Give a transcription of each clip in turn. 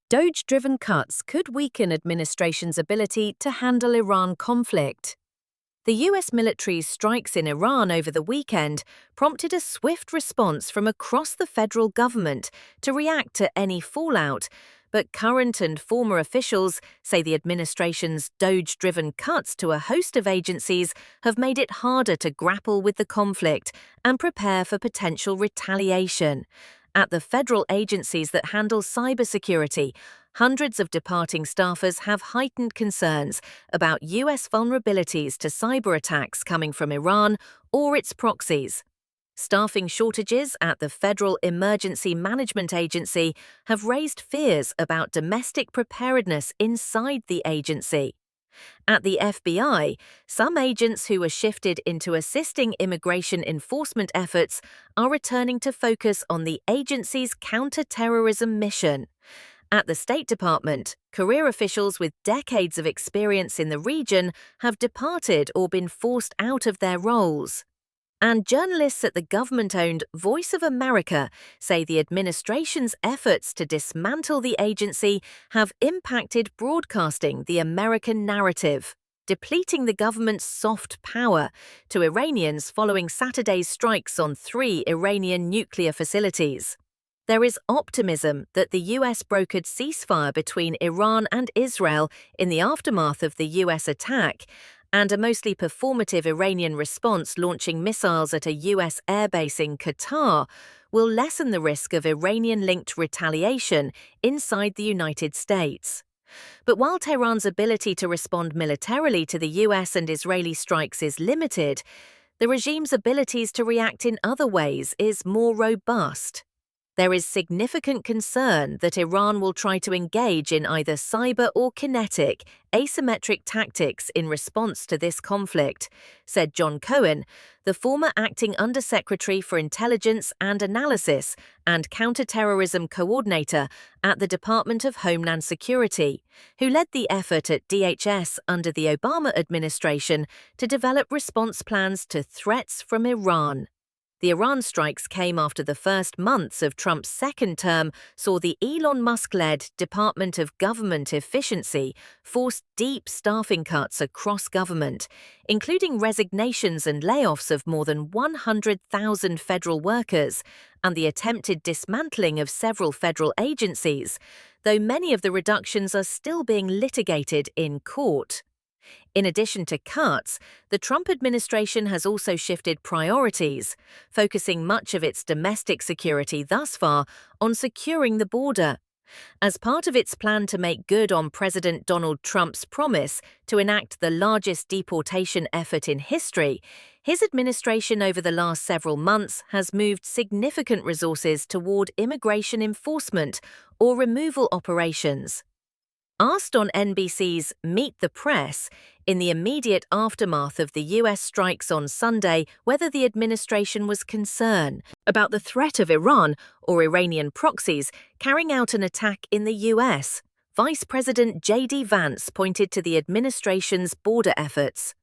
DOGE-driven cuts could weaken administration's ability to handle Iran conflict. The US military's strikes in Iran over the weekend prompted a swift response from across the federal government to react to any fallout, but current and former officials say the administration's DOGE-driven cuts to a host of agencies have made it harder to grapple with the conflict and prepare for potential retaliation. At the federal agencies that handle cybersecurity, hundreds of departing staffers have heightened concerns about US vulnerabilities to cyber attacks coming from Iran or its proxies. Staffing shortages at the Federal Emergency Management Agency have raised fears about domestic preparedness inside the agency. At the FBI, some agents who were shifted into assisting immigration enforcement efforts are returning to focus on the agency's counter-terrorism mission. At the State Department, career officials with decades of experience in the region have departed or been forced out of their roles. And journalists at the government-owned Voice of America say the administration's efforts to dismantle the agency have impacted broadcasting the American narrative, depleting the government's soft power to Iranians following Saturday's strikes on 3 Iranian nuclear facilities. There is optimism that the US brokered ceasefire between Iran and Israel in the aftermath of the US attack, and a mostly performative Iranian response launching missiles at a US airbase in Qatar will lessen the risk of Iranian-linked retaliation inside the United States. But while Tehran's ability to respond militarily to the US and Israeli strikes is limited, the regime's abilities to react in other ways is more robust. There is significant concern that Iran will try to engage in either cyber or kinetic, asymmetric tactics in response to this conflict, said John Cohen, the former acting Undersecretary for Intelligence and Analysis and Counterterrorism Coordinator at the Department of Homeland Security, who led the effort at DHS under the Obama administration to develop response plans to threats from Iran. The Iran strikes came after the first months of Trump's second term saw the Elon Musk-led Department of Government Efficiency force deep staffing cuts across government, including resignations and layoffs of more than 100,000 federal workers and the attempted dismantling of several federal agencies, though many of the reductions are still being litigated in court. In addition to cuts, the Trump administration has also shifted priorities, focusing much of its domestic security thus far on securing the border. As part of its plan to make good on President Donald Trump's promise to enact the largest deportation effort in history, his administration over the last several months has moved significant resources toward immigration enforcement or removal operations. Asked on NBC's Meet the Press in the immediate aftermath of the US strikes on Sunday whether the administration was concerned about the threat of Iran or Iranian proxies carrying out an attack in the US, Vice President J.D. Vance pointed to the administration's border efforts.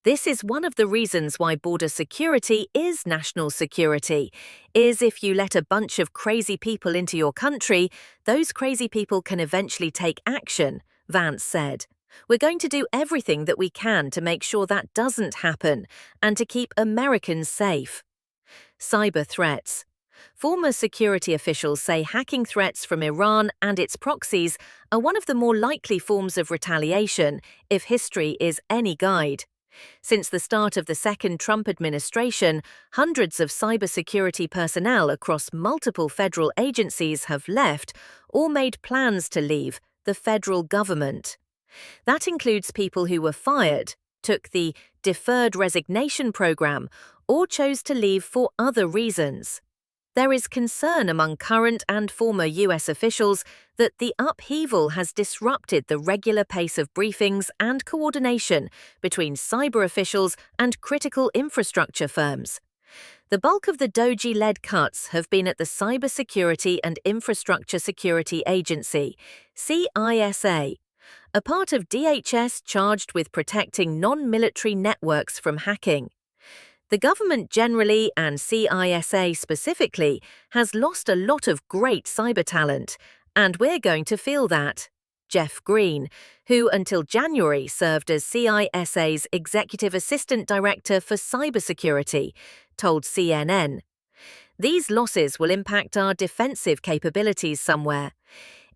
This is one of the reasons why border security is national security, is if you let a bunch of crazy people into your country, those crazy people can eventually take action, Vance said. We're going to do everything that we can to make sure that doesn't happen and to keep Americans safe. Cyber threats. Former security officials say hacking threats from Iran and its proxies are one of the more likely forms of retaliation, if history is any guide. Since the start of the second Trump administration, hundreds of cybersecurity personnel across multiple federal agencies have left or made plans to leave the federal government. That includes people who were fired, took the deferred resignation program, or chose to leave for other reasons. There is concern among current and former US officials that the upheaval has disrupted the regular pace of briefings and coordination between cyber officials and critical infrastructure firms. The bulk of the DOGE-led cuts have been at the Cybersecurity and Infrastructure Security Agency, CISA, a part of DHS charged with protecting non-military networks from hacking. The government generally, and CISA specifically, has lost a lot of great cyber talent, And we're going to feel that. Jeff Green, who until January served as CISA's Executive Assistant Director for Cybersecurity, told CNN. These losses will impact our defensive capabilities somewhere.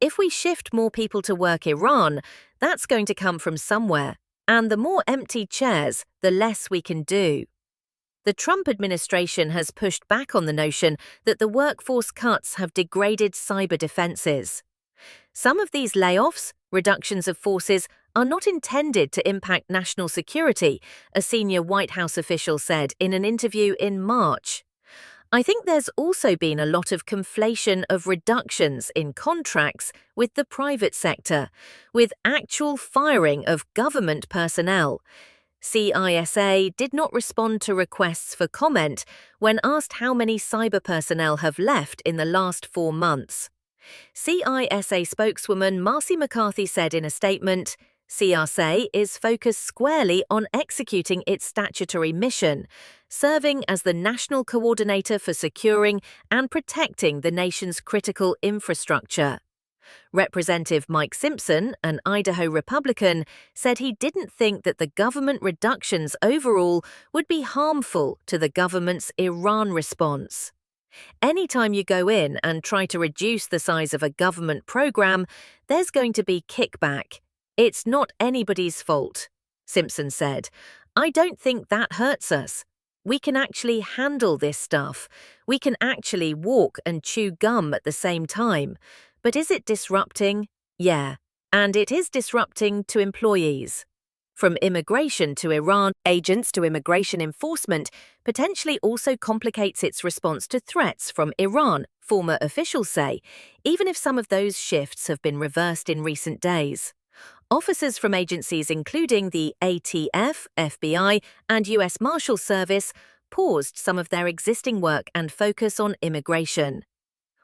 If we shift more people to work Iran, that's going to come from somewhere, and the more empty chairs, the less we can do. The Trump administration has pushed back on the notion that the workforce cuts have degraded cyber defenses. Some of these layoffs, reductions of forces, are not intended to impact national security, a senior White House official said in an interview in March. I think there's also been a lot of conflation of reductions in contracts with the private sector, with actual firing of government personnel. CISA did not respond to requests for comment when asked how many cyber personnel have left in the last 4 months. CISA spokeswoman Marcy McCarthy said in a statement, CRSA is focused squarely on executing its statutory mission, serving as the national coordinator for securing and protecting the nation's critical infrastructure. Representative Mike Simpson, an Idaho Republican, said he didn't think that the government reductions overall would be harmful to the government's Iran response. Anytime you go in and try to reduce the size of a government program, there's going to be kickback. It's not anybody's fault, Simpson said. I don't think that hurts us. We can actually handle this stuff. We can actually walk and chew gum at the same time. But is it disrupting? Yeah, and it is disrupting to employees. From immigration to Iran, agents to immigration enforcement potentially also complicates its response to threats from Iran, former officials say, even if some of those shifts have been reversed in recent days. Officers from agencies including the ATF, FBI, and U.S. Marshal Service paused some of their existing work and focus on immigration.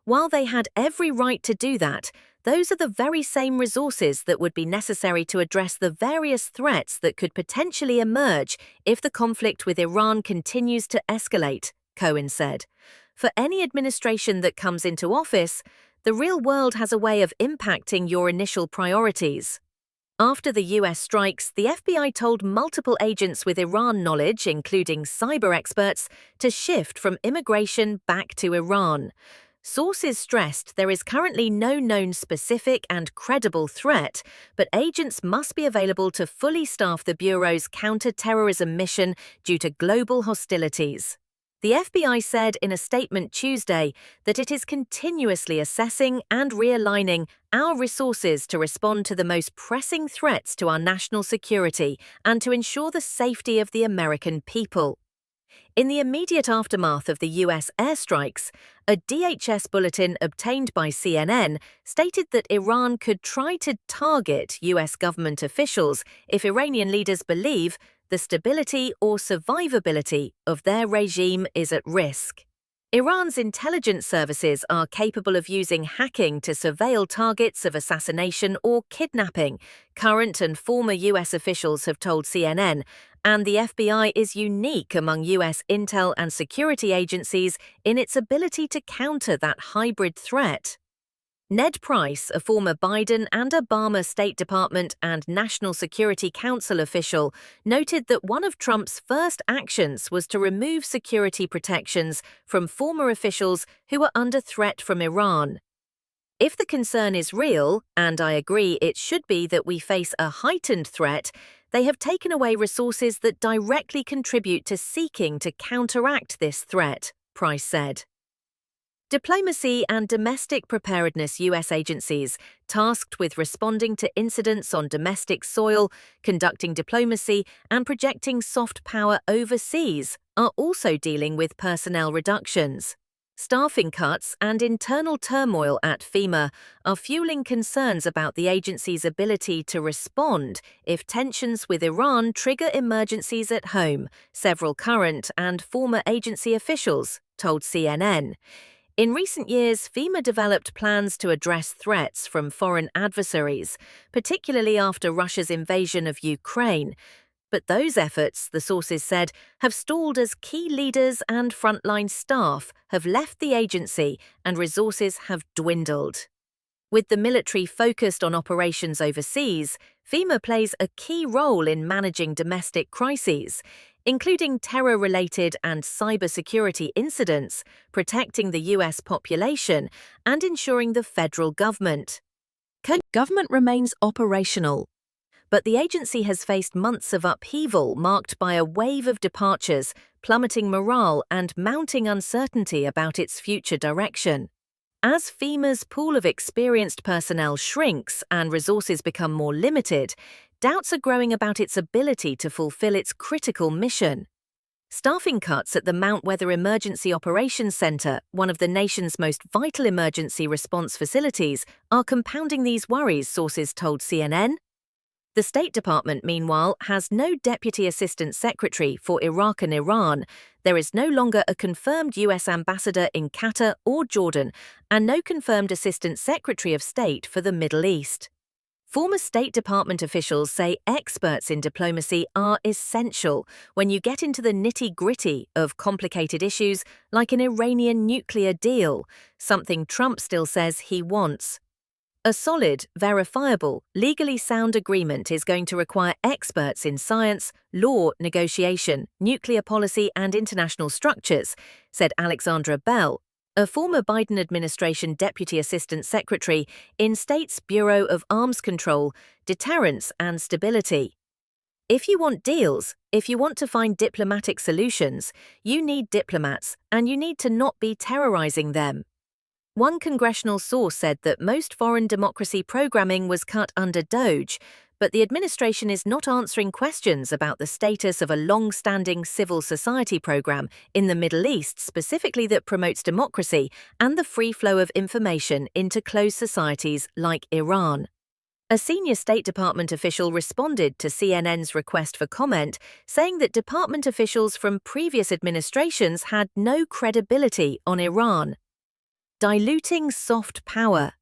While they had every right to do that, those are the very same resources that would be necessary to address the various threats that could potentially emerge if the conflict with Iran continues to escalate, Cohen said. For any administration that comes into office, the real world has a way of impacting your initial priorities. After the U.S. strikes, the FBI told multiple agents with Iran knowledge, including cyber experts, to shift from immigration back to Iran. Sources stressed there is currently no known specific and credible threat, but agents must be available to fully staff the Bureau's counter-terrorism mission due to global hostilities. The FBI said in a statement Tuesday that it is continuously assessing and realigning our resources to respond to the most pressing threats to our national security and to ensure the safety of the American people. In the immediate aftermath of the U.S. airstrikes, a DHS bulletin obtained by CNN stated that Iran could try to target U.S. government officials if Iranian leaders believe the stability or survivability of their regime is at risk. Iran's intelligence services are capable of using hacking to surveil targets of assassination or kidnapping, current and former U.S. officials have told CNN, and the FBI is unique among U.S. intel and security agencies in its ability to counter that hybrid threat. Ned Price, a former Biden and Obama State Department and National Security Council official, noted that one of Trump's first actions was to remove security protections from former officials who are under threat from Iran. If the concern is real, and I agree it should be that we face a heightened threat, they have taken away resources that directly contribute to seeking to counteract this threat, Price said. Diplomacy and domestic preparedness U.S. agencies tasked with responding to incidents on domestic soil, conducting diplomacy, and projecting soft power overseas are also dealing with personnel reductions. Staffing cuts and internal turmoil at FEMA are fueling concerns about the agency's ability to respond if tensions with Iran trigger emergencies at home, several current and former agency officials told CNN. In recent years, FEMA developed plans to address threats from foreign adversaries, particularly after Russia's invasion of Ukraine. But those efforts, the sources said, have stalled as key leaders and frontline staff have left the agency and resources have dwindled. With the military focused on operations overseas, FEMA plays a key role in managing domestic crises, including terror-related and cybersecurity incidents, protecting the U.S. population, and ensuring the federal government remains operational. But the agency has faced months of upheaval marked by a wave of departures, plummeting morale, and mounting uncertainty about its future direction. As FEMA's pool of experienced personnel shrinks and resources become more limited, doubts are growing about its ability to fulfill its critical mission. Staffing cuts at the Mount Weather Emergency Operations Center, one of the nation's most vital emergency response facilities, are compounding these worries, sources told CNN. The State Department, meanwhile, has no Deputy Assistant Secretary for Iraq and Iran. There is no longer a confirmed U.S. ambassador in Qatar or Jordan, and no confirmed Assistant Secretary of State for the Middle East. Former State Department officials say experts in diplomacy are essential when you get into the nitty-gritty of complicated issues like an Iranian nuclear deal, something Trump still says he wants. A solid, verifiable, legally sound agreement is going to require experts in science, law, negotiation, nuclear policy, and international structures, said Alexandra Bell, a former Biden administration Deputy Assistant Secretary in State's Bureau of Arms Control, Deterrence, and Stability. If you want deals, if you want to find diplomatic solutions, you need diplomats, and you need to not be terrorizing them. One congressional source said that most foreign democracy programming was cut under DOGE, but the administration is not answering questions about the status of a long-standing civil society program in the Middle East specifically that promotes democracy and the free flow of information into closed societies like Iran. A senior State Department official responded to CNN's request for comment, saying that department officials from previous administrations had no credibility on Iran. Diluting soft power.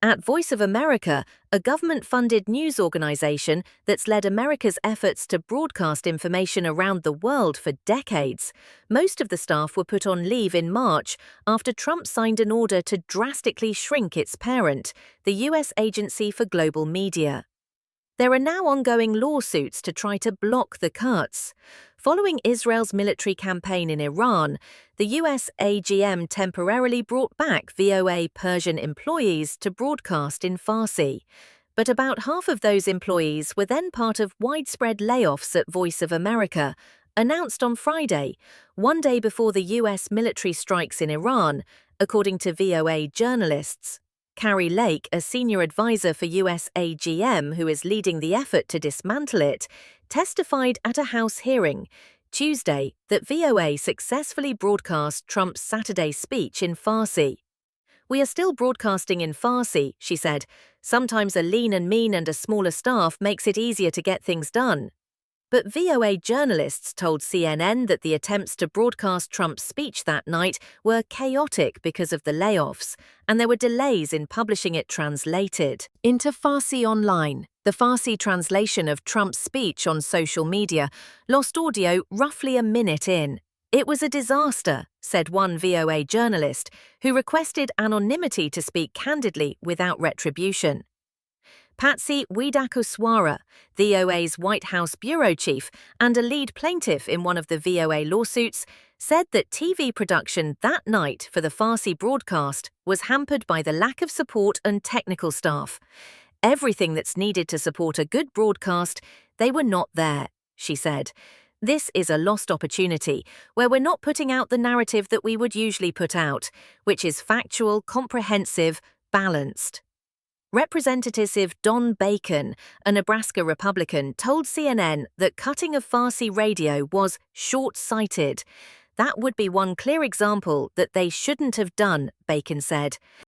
At Voice of America, a government-funded news organization that's led America's efforts to broadcast information around the world for decades, most of the staff were put on leave in March after Trump signed an order to drastically shrink its parent, the U.S. Agency for Global Media. There are now ongoing lawsuits to try to block the cuts. Following Israel's military campaign in Iran, the US AGM temporarily brought back VOA Persian employees to broadcast in Farsi. But about half of those employees were then part of widespread layoffs at Voice of America, announced on Friday, one day before the US military strikes in Iran, according to VOA journalists. Carrie Lake, a senior advisor for US AGM who is leading the effort to dismantle it, testified at a House hearing Tuesday that VOA successfully broadcast Trump's Saturday speech in Farsi. "We are still broadcasting in Farsi," she said. "Sometimes a lean and mean and a smaller staff makes it easier to get things done." But VOA journalists told CNN that the attempts to broadcast Trump's speech that night were chaotic because of the layoffs, and there were delays in publishing it translated into Farsi online. The Farsi translation of Trump's speech on social media lost audio roughly a minute in. "It was a disaster," said one VOA journalist, who requested anonymity to speak candidly without retribution. Patsy Widakuswara, VOA's White House bureau chief and a lead plaintiff in one of the VOA lawsuits, said that TV production that night for the Farsi broadcast was hampered by the lack of support and technical staff. "Everything that's needed to support a good broadcast, they were not there," she said. "This is a lost opportunity where we're not putting out the narrative that we would usually put out, which is factual, comprehensive, balanced." Representative Don Bacon, a Nebraska Republican, told CNN that cutting of Farsi radio was short-sighted. "That would be one clear example that they shouldn't have done," Bacon said.